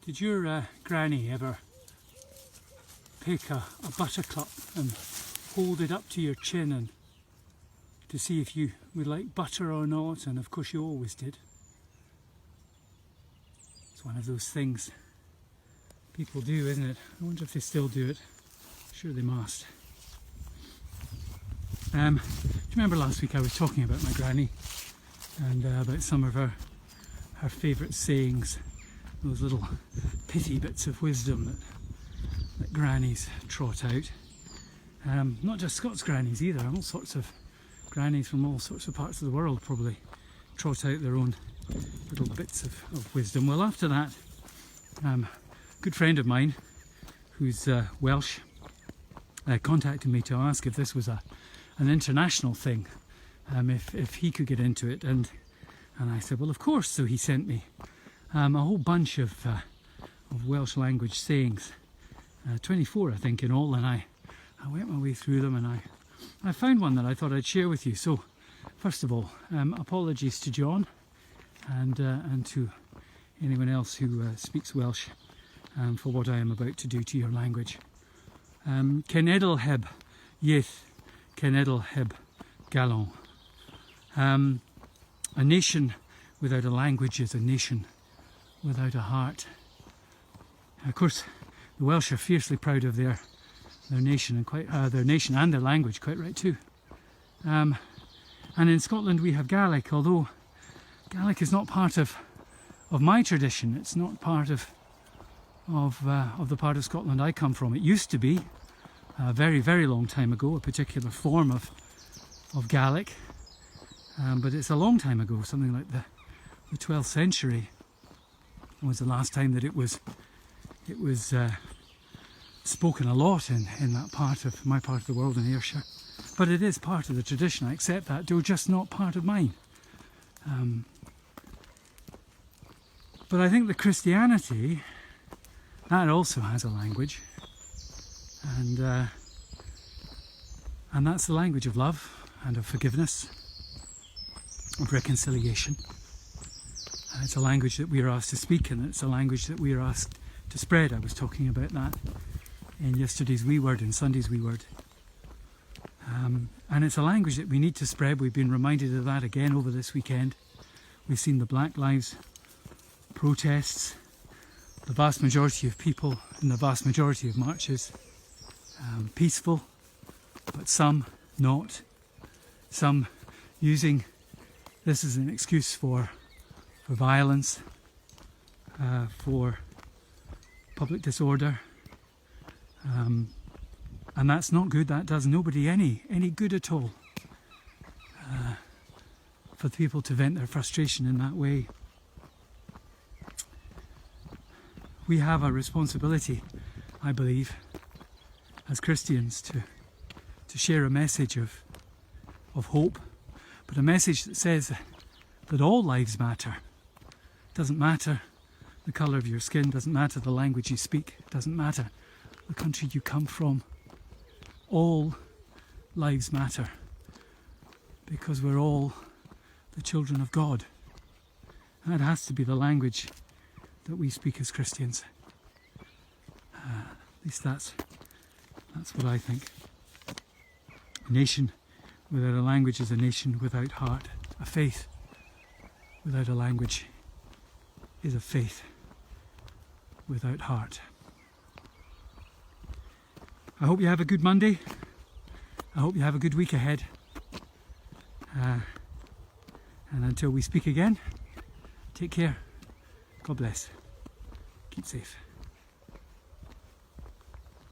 Did your granny ever pick a buttercup and hold it up to your chin and to see if you would like butter or not? And of course you always did. It's one of those things people do, isn't it? I wonder if they still do it. Sure they must. Do you remember last week I was talking about my granny and about some of her favourite sayings, those little pithy bits of wisdom that grannies trot out. Not just Scots grannies either, all sorts of grannies from all sorts of parts of the world probably trot out their own little bits of wisdom. Well, after that, a good friend of mine who's Welsh contacted me to ask if this was an international thing, if he could get into it, and I said, well, of course. So he sent me a whole bunch of Welsh language sayings, 24 I think in all, and I went my way through them, and I found one that I thought I'd share with you. So first of all, apologies to John and to anyone else who speaks Welsh for what I am about to do to your language. Cenedl heb iaith, Cenedl heb galon. A nation without a language is a nation without a heart. Of course, the Welsh are fiercely proud of their nation and their language, quite right too. And in Scotland we have Gaelic, although Gaelic is not part of my tradition. It's not part of the part of Scotland I come from. It used to be a very, very long time ago, a particular form of Gaelic, but it's a long time ago. Something like the 12th century was the last time that it was spoken a lot in that part of my part of the world in Ayrshire. But it is part of the tradition. I accept that, though just not part of mine. But I think the Christianity, that also has a language, and that's the language of love and of forgiveness, of reconciliation. It's a language that we are asked to speak, and it's a language that we are asked to spread. I was talking about that in yesterday's wee word, in Sunday's wee word. And it's a language that we need to spread. We've been reminded of that again over this weekend. We've seen the Black Lives protests, the vast majority of people in the vast majority of marches, peaceful, but some not. Some using this as an excuse for violence, for public disorder, and that's not good. That does nobody any good at all. For the people to vent their frustration in that way. We have a responsibility, I believe, as Christians to share a message of hope, but a message that says that all lives matter. It doesn't matter the colour of your skin, doesn't matter the language you speak, doesn't matter the country you come from. All lives matter, because we're all the children of God. And that has to be the language that we speak as Christians. At least that's what I think. A nation without a language is a nation without heart. A faith without a language is a faith without heart. I hope you have a good Monday. I hope you have a good week ahead. And until we speak again, take care. God bless. Keep safe.